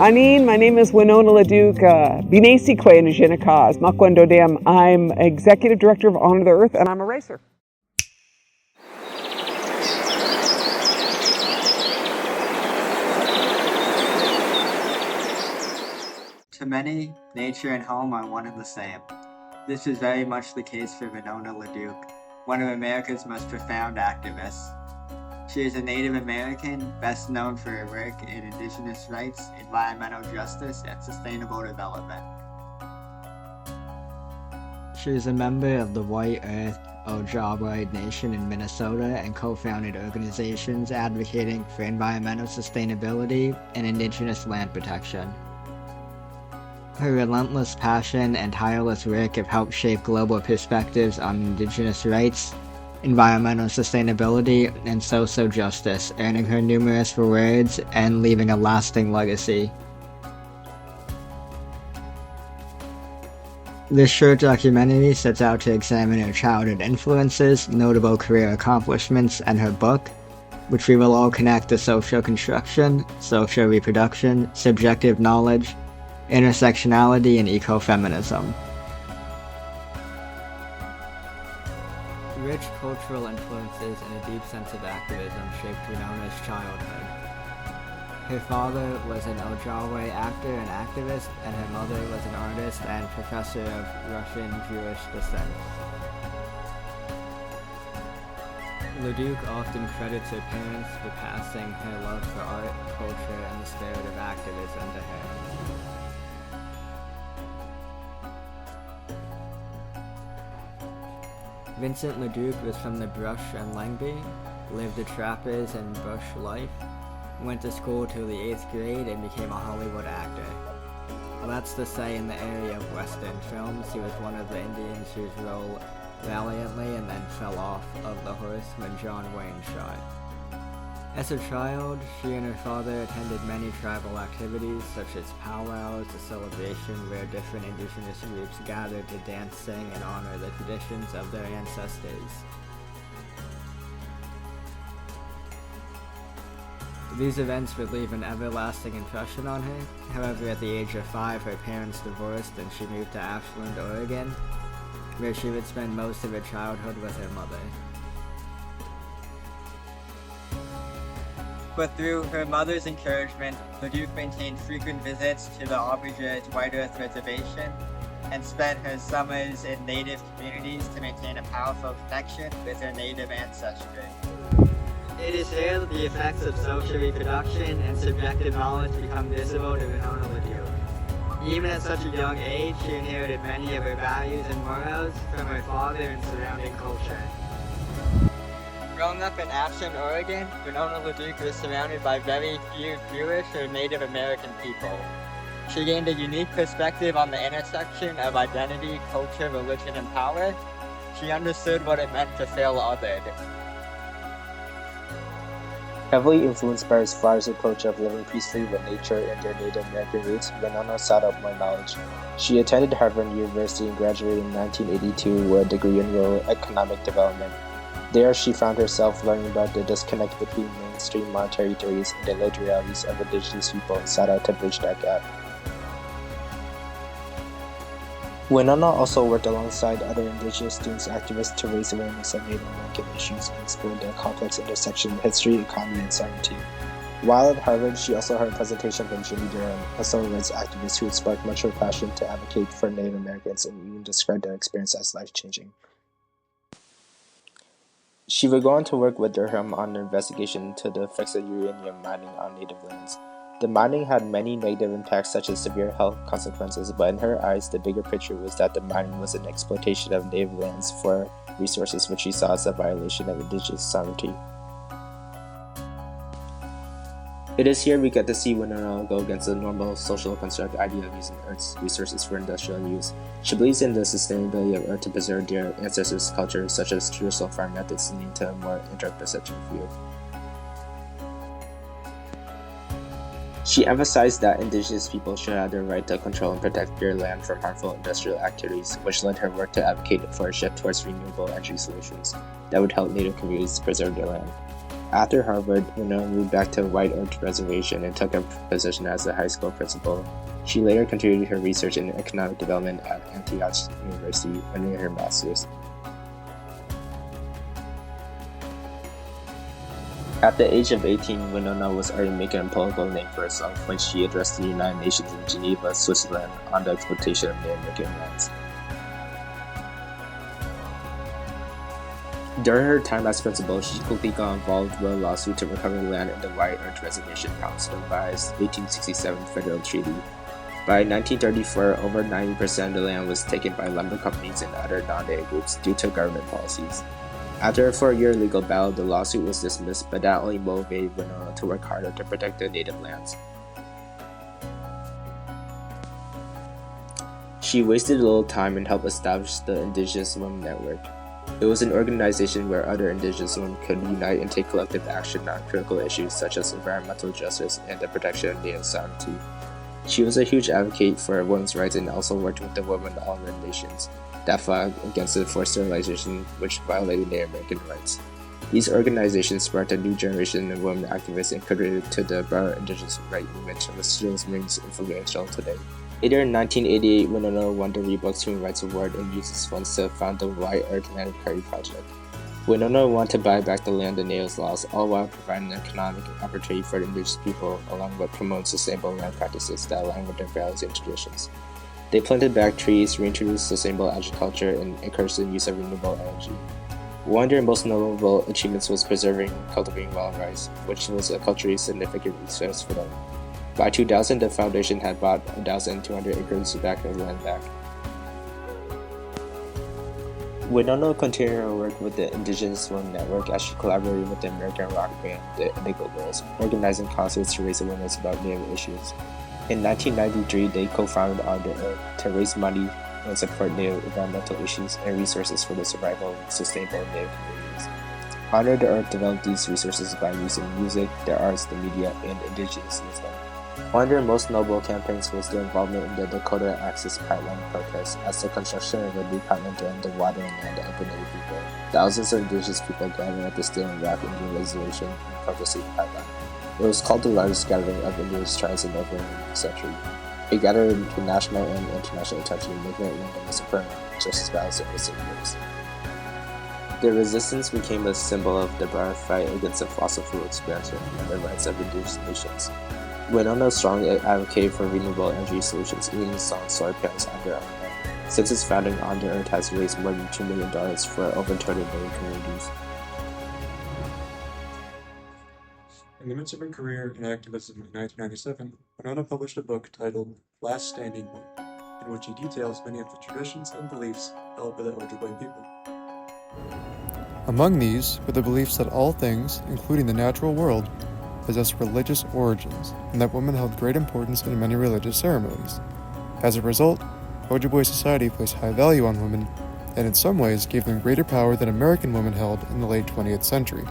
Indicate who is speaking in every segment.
Speaker 1: Anin, my name is Winona LaDuke. Binesi Kwe Nijinakaz, Makwendo Dam. I'm Executive Director of Honor the Earth, and I'm a racer.
Speaker 2: To many, nature and home are one and the same. This is very much the case for Winona LaDuke, one of America's most profound activists. She is a Native American, best known for her work in Indigenous rights, environmental justice, and sustainable development.
Speaker 3: She is a member of the White Earth Ojibwe Nation in Minnesota and co-founded organizations advocating for environmental sustainability and Indigenous land protection. Her relentless passion and tireless work have helped shape global perspectives on Indigenous rights, environmental sustainability, and social justice, earning her numerous awards and leaving a lasting legacy. This short documentary sets out to examine her childhood influences, notable career accomplishments, and her book, which we will all connect to social construction, social reproduction, subjective knowledge, intersectionality, and ecofeminism. Rich cultural influences and a deep sense of activism shaped Winona's childhood. Her father was an Ojibwe actor and activist, and her mother was an artist and professor of Russian Jewish descent. LaDuke often credits her parents for passing her love for art, culture, and the spirit of activism to her. Vincent LaDuke was from the Brush and Langby, lived a trapper's and bush life, went to school till the 8th grade, and became a Hollywood actor. Well, that's to say, in the area of Western films, he was one of the Indians whose role valiantly and then fell off of the horse when John Wayne shot. As a child, she and her father attended many tribal activities such as powwows, a celebration where different indigenous groups gathered to dance, sing, and honor the traditions of their ancestors. These events would leave an everlasting impression on her. However, at the age of 5, her parents divorced and she moved to Ashland, Oregon, where she would spend most of her childhood with her mother.
Speaker 2: But through her mother's encouragement, LaDuke maintained frequent visits to the Aubergine White Earth Reservation and spent her summers in Native communities to maintain a powerful connection with her Native ancestry.
Speaker 3: It is here that the effects of social reproduction and subjective knowledge become visible to Winona LaDuke. Even at such a young age, she inherited many of her values and morals from her father and surrounding culture.
Speaker 2: Growing up in Ashland, Oregon, Winona LaDuke was surrounded by very few Jewish or Native American people. She gained a unique perspective on the intersection of identity, culture, religion, and power. She understood what it meant to feel othered.
Speaker 4: Heavily influenced by her father's approach of living peacefully with nature and their Native American roots, Winona sought out more knowledge. She attended Harvard University and graduated in 1982 with a degree in rural economic development. There, she found herself learning about the disconnect between mainstream monetary theories and the lived realities of Indigenous people and sought out to bridge that gap. Winona also worked alongside other Indigenous students activists to raise awareness of Native American issues and explore the complex intersection of history, economy, and sovereignty. While at Harvard, she also heard a presentation from Jimmy Durham, a civil rights activist who had sparked much of her passion to advocate for Native Americans and even described their experience as life-changing. She would go on to work with Durham on an investigation into the effects of uranium mining on native lands. The mining had many negative impacts such as severe health consequences, but in her eyes, the bigger picture was that the mining was an exploitation of native lands for resources which she saw as a violation of Indigenous sovereignty. It is here we get to see Winona go against the normal social construct idea of using Earth's resources for industrial use. She believes in the sustainability of Earth to preserve their ancestors' culture, such as traditional farm methods, leading to a more anthropocentric view. She emphasized that Indigenous people should have the right to control and protect their land from harmful industrial activities, which led her work to advocate for a shift towards renewable energy solutions that would help Native communities preserve their land. After Harvard, Winona moved back to White Earth Reservation and took a position as a high school principal. She later continued her research in economic development at Antioch University, earning her master's. At the age of 18, Winona was already making a political name for herself when she addressed the United Nations in Geneva, Switzerland, on the exploitation of Native American lands. During her time as principal, she quickly got involved with a lawsuit to recover land in the White Earth Reservation House, revised 1867 Federal Treaty. By 1934, over 90% of the land was taken by lumber companies and other non-native groups due to government policies. After a 4-year legal battle, the lawsuit was dismissed, but that only motivated Winona to work harder to protect the native lands. She wasted little time and helped establish the Indigenous Women Network. It was an organization where other Indigenous women could unite and take collective action on critical issues such as environmental justice and the protection of native sovereignty. She was a huge advocate for women's rights and also worked with the Women of All Red Nations that fought against the forced sterilization which violated Native American rights. These organizations sparked a new generation of women activists and contributed to the broader Indigenous rights movement, which still remains influential today. Later in 1988, Winona won the Reebok Human Rights Award and used its funds to found the White Earth Land Prairie Project. Winona wanted to buy back the land the natives lost, all while providing an economic opportunity for the indigenous people, along with promoting sustainable land practices that align with their values and traditions. They planted back trees, reintroduced sustainable agriculture, and encouraged the use of renewable energy. One of their most notable achievements was preserving and cultivating wild rice, which was a culturally significant resource for them. By 2000, the foundation had bought 1,200 acres back of land back. Winona continued her work with the Indigenous Women Network as she collaborated with the American rock band, the Indigo Girls, organizing concerts to raise awareness about Native issues. In 1993, they co-founded On the Earth to raise money and support Native environmental issues and resources for the survival of sustainable Native communities. Honor the Earth developed these resources by using music, the arts, the media, and indigenous wisdom. One of their most notable campaigns was their involvement in the Dakota Access Pipeline protest as the construction of a new pipeline drained the water and land of the Native people. Thousands of indigenous people gathered at the Standing Rock Indian Reservation in protesting the pipeline. It was called the largest gathering of Indigenous tribes in over a century. It gathered national and international attention, making it one of the most important justice battles in recent years. Their resistance became a symbol of the broader fight against the fossil fuel expansion and the rights of indigenous nations. Winona strongly advocated for renewable energy solutions, even installing solar panels on their own land. Since its founding, On the Earth has raised more than $2 million for over 200 million communities.
Speaker 5: In the midst of her career in activism in 1997, Winona published a book titled Last Standing Woman, in which he details many of the traditions and beliefs held by the Ojibwe people.
Speaker 6: Among these were the beliefs that all things, including the natural world, possessed religious origins, and that women held great importance in many religious ceremonies. As a result, Ojibwe society placed high value on women, and in some ways gave them greater power than American women held in the late 20th century.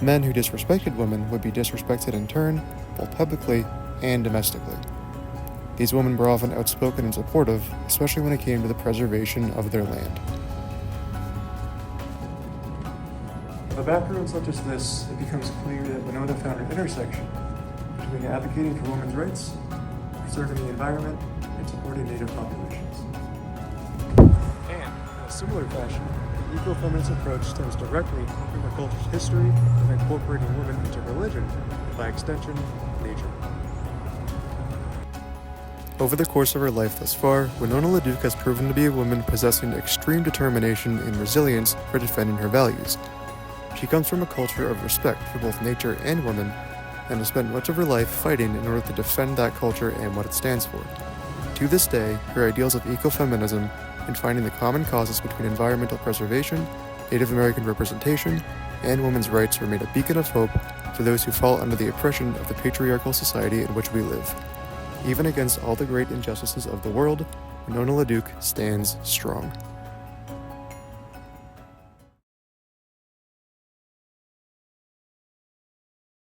Speaker 6: Men who disrespected women would be disrespected in turn, both publicly and domestically. These women were often outspoken and supportive, especially when it came to the preservation of their land.
Speaker 7: With a background such as this, it becomes clear that Winona found an intersection between advocating for women's rights, preserving the environment, and supporting Native populations. And, in a similar fashion, the ecofeminist approach stems directly from the culture's history of incorporating women into religion, and by extension, nature.
Speaker 6: Over the course of her life thus far, Winona LaDuke has proven to be a woman possessing extreme determination and resilience for defending her values. She comes from a culture of respect for both nature and women, and has spent much of her life fighting in order to defend that culture and what it stands for. To this day, her ideals of ecofeminism and finding the common causes between environmental preservation, Native American representation, and women's rights remain a beacon of hope for those who fall under the oppression of the patriarchal society in which we live. Even against all the great injustices of the world, Winona LaDuke stands strong.